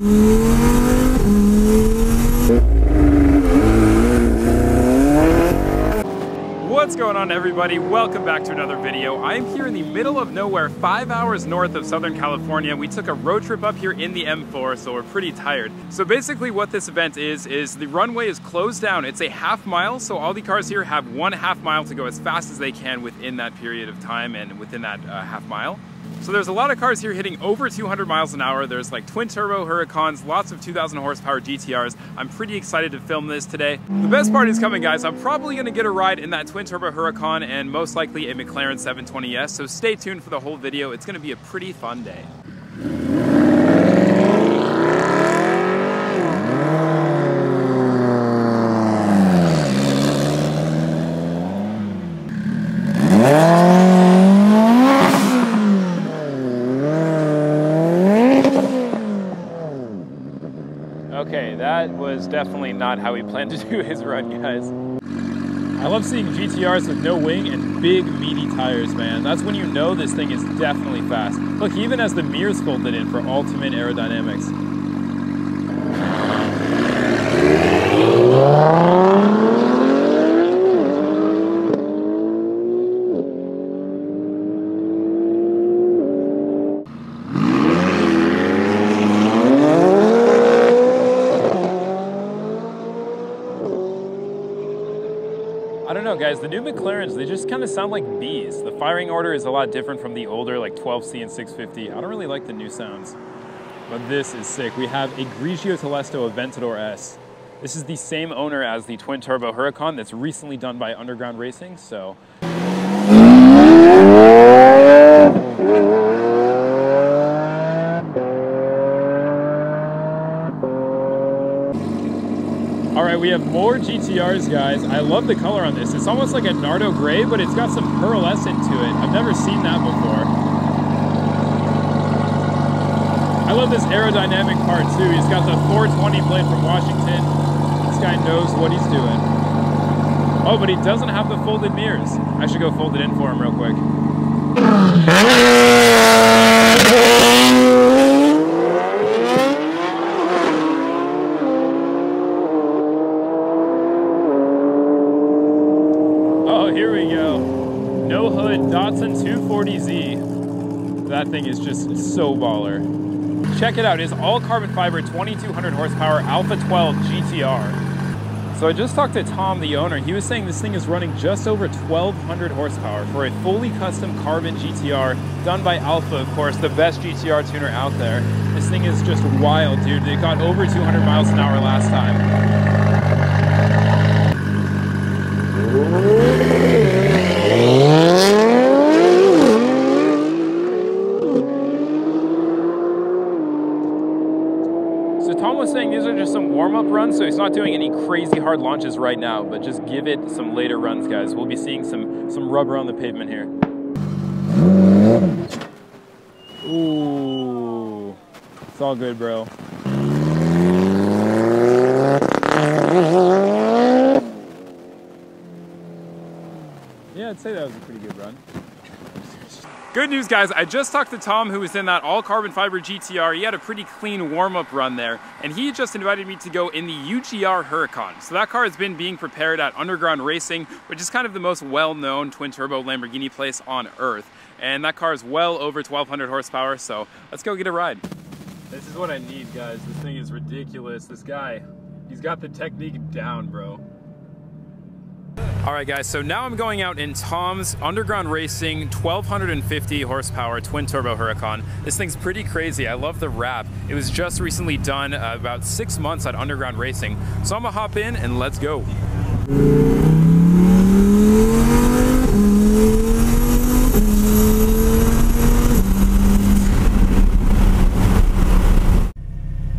What's going on, everybody? Welcome back to another video. I'm here in the middle of nowhere, 5 hours north of Southern California. We took a road trip up here in the M4, so we're pretty tired. So basically what this event is the runway is closed down. It's a half mile, so all the cars here have 1/2 mile to go as fast as they can within that period of time and within that half mile. So there's a lot of cars here hitting over 200 miles an hour. There's like twin turbo Huracans, lots of 2,000 horsepower GTRs. I'm pretty excited to film this today. The best part is coming, guys. I'm probably gonna get a ride in that twin turbo Huracan and most likely a Mclaren 720s. So stay tuned for the whole video. It's gonna be a pretty fun day. Okay, that was definitely not how he planned to do his run, guys. I love seeing GTRs with no wing and big, meaty tires, man. That's when you know this thing is definitely fast. Look, he even has the mirrors folded in for ultimate aerodynamics. I don't know, guys, the new McLarens, they just kind of sound like bees. The firing order is a lot different from the older like 12C and 650. I don't really like the new sounds, but this is sick. We have a Grigio Telesto Aventador S. This is the same owner as the twin turbo Huracan that's recently done by Underground Racing, so. All right, we have more GTRs, guys. I love the color on this. It's almost like a Nardo gray, but it's got some pearlescent to it. I've never seen that before. I love this aerodynamic part too. He's got the 420 plate from Washington. This guy knows what he's doing. Oh, but he doesn't have the folded mirrors. I should go fold it in for him real quick. Here we go. No hood Datsun 240Z. That thing is just so baller. Check it out. It's all carbon fiber, 2200 horsepower, Alpha 12 GTR. So I just talked to Tom, the owner. He was saying this thing is running just over 1200 horsepower for a fully custom carbon GTR done by Alpha, of course, the best GTR tuner out there. This thing is just wild, dude. It got over 200 miles an hour last time. So Tom was saying these are just some warm-up runs, so he's not doing any crazy hard launches right now, but just give it some later runs, guys. We'll be seeing some rubber on the pavement here. Ooh, it's all good, bro. Yeah, I'd say that was a pretty good run. Good news, guys. I just talked to Tom, who was in that all carbon fiber GTR. He had a pretty clean warm-up run there, and he just invited me to go in the UGR Huracan. So that car has been being prepared at Underground Racing, which is kind of the most well-known twin-turbo Lamborghini place on Earth. And that car is well over 1200 horsepower, so let's go get a ride. This is what I need, guys. This thing is ridiculous. This guy, he's got the technique down, bro. All right, guys, so now I'm going out in Tom's Underground Racing 1250 horsepower twin turbo Huracan. This thing's pretty crazy. I love the wrap. It was just recently done about 6 months at Underground Racing. So I'm gonna hop in and let's go.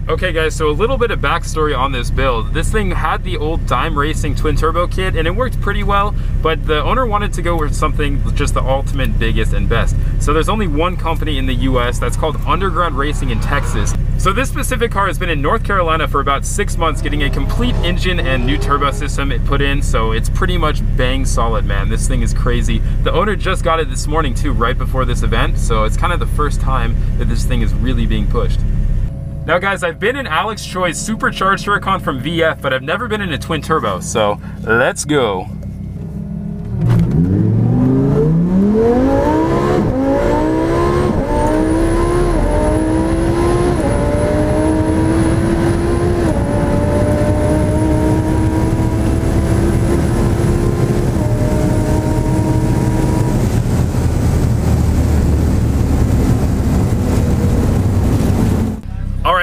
Okay guys, so a little bit of backstory on this build. This thing had the old Dime Racing twin turbo kit and it worked pretty well, but the owner wanted to go with something just the ultimate, biggest and best. So there's only one company in the US that's called Underground Racing in Texas. So this specific car has been in North Carolina for about 6 months getting a complete engine and new turbo system it put in, so it's pretty much bang solid, man. This thing is crazy. The owner just got it this morning too, right before this event, so it's kind of the first time that this thing is really being pushed. Now guys, I've been in Alex Choi's supercharged Huracan from VF, but I've never been in a twin turbo, so let's go.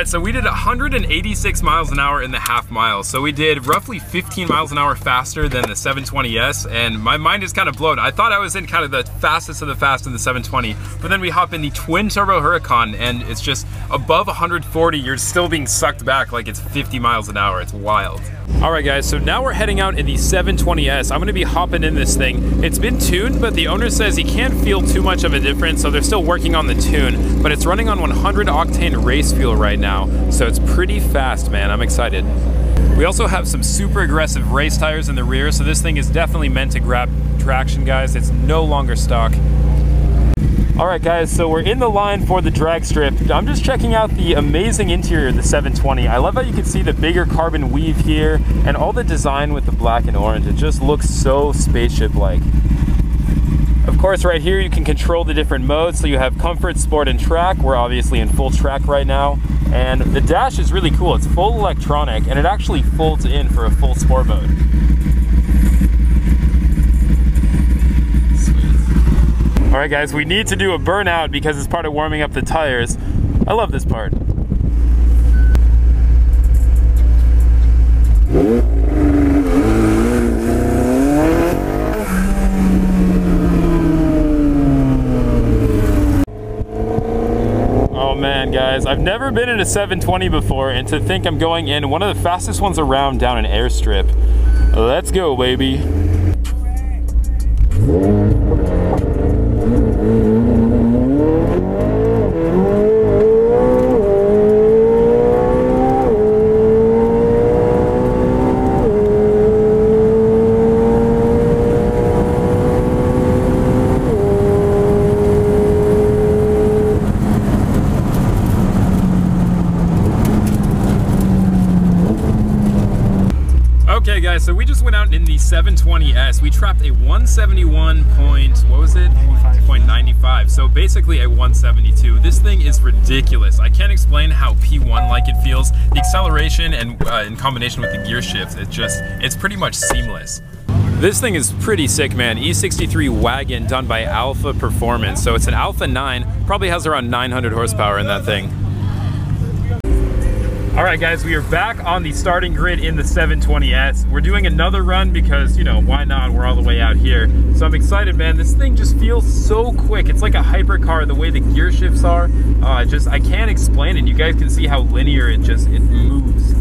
So we did 186 miles an hour in the half mile. So we did roughly 15 miles an hour faster than the 720S, and my mind is kind of blown. I thought I was in kind of the fastest of the fast in the 720, but then we hop in the twin turbo Huracan and it's just above 140, you're still being sucked back like it's 50 miles an hour. It's wild. All right guys, so now we're heading out in the 720S. I'm gonna be hopping in this thing. It's been tuned, but the owner says he can't feel too much of a difference, so they're still working on the tune, but it's running on 100 octane race fuel right now, so it's pretty fast, man. I'm excited. We also have some super aggressive race tires in the rear, so this thing is definitely meant to grab traction, guys. It's no longer stock. All right guys, so we're in the line for the drag strip. I'm just checking out the amazing interior of the 720. I love how you can see the bigger carbon weave here and all the design with the black and orange. It just looks so spaceship-like. Of course, right here you can control the different modes. So you have comfort, sport, and track. We're obviously in full track right now. And the dash is really cool. It's full electronic and it actually folds in for a full sport mode. All right guys, we need to do a burnout because it's part of warming up the tires. I love this part. Oh man guys, I've never been in a 720 before, and to think I'm going in one of the fastest ones around down an airstrip. Let's go, baby. Okay guys, so we just went out in the 720S. We trapped a 171.95. So basically a 172. This thing is ridiculous. I can't explain how P1-like it feels. The acceleration and in combination with the gear shifts, it's pretty much seamless. This thing is pretty sick, man. E63 wagon done by Alpha Performance. So it's an Alpha 9, probably has around 900 horsepower in that thing. All right guys, we are back on the starting grid in the 720S. We're doing another run because, you know, why not? We're all the way out here. So I'm excited, man. This thing just feels so quick. It's like a hypercar, the way the gear shifts are. I can't explain it. You guys can see how linear it moves.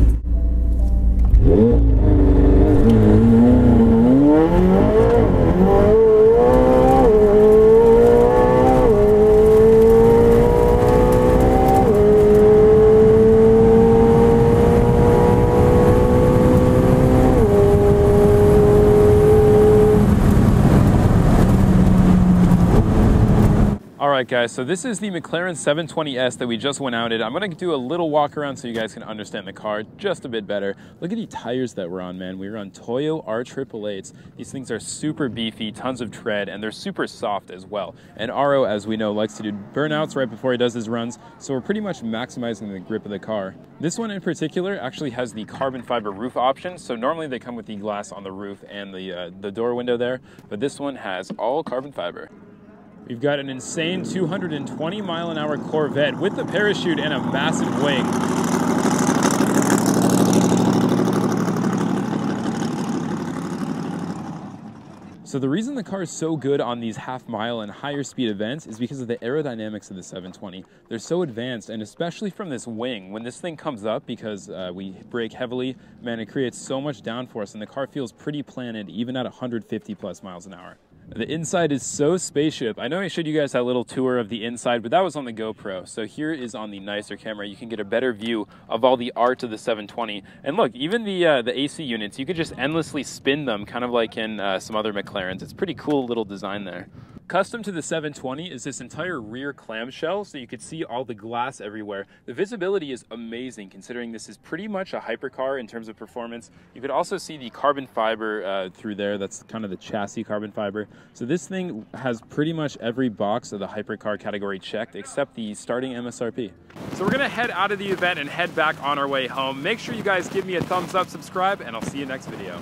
Alright guys, so this is the Mclaren 720S that we just went out in. I'm going to do a little walk around so you guys can understand the car just a bit better. Look at the tires that we're on, man. We were on Toyo R888s. These things are super beefy, tons of tread, and they're super soft as well. And Aro, as we know, likes to do burnouts right before he does his runs, so we're pretty much maximizing the grip of the car. This one in particular actually has the carbon fiber roof option, so normally they come with the glass on the roof and the door window there, but this one has all carbon fiber. We've got an insane 220-mile-an-hour Corvette with a parachute and a massive wing. So the reason the car is so good on these half-mile and higher speed events is because of the aerodynamics of the 720. They're so advanced, and especially from this wing, when this thing comes up, because we brake heavily, man, it creates so much downforce, and the car feels pretty planted even at 150 plus miles an hour. The inside is so spaceship. I know I showed you guys that little tour of the inside, but that was on the GoPro. So here is on the nicer camera. You can get a better view of all the art of the 720. And look, even the AC units, you could just endlessly spin them, kind of like in some other McLarens. It's pretty cool little design there. Custom to the 720 is this entire rear clamshell, so you could see all the glass everywhere. The visibility is amazing considering this is pretty much a hypercar in terms of performance. You could also see the carbon fiber through there. That's kind of the chassis carbon fiber. So this thing has pretty much every box of the hypercar category checked except the starting MSRP. So we're gonna head out of the event and head back on our way home. Make sure you guys give me a thumbs up, subscribe, and I'll see you next video.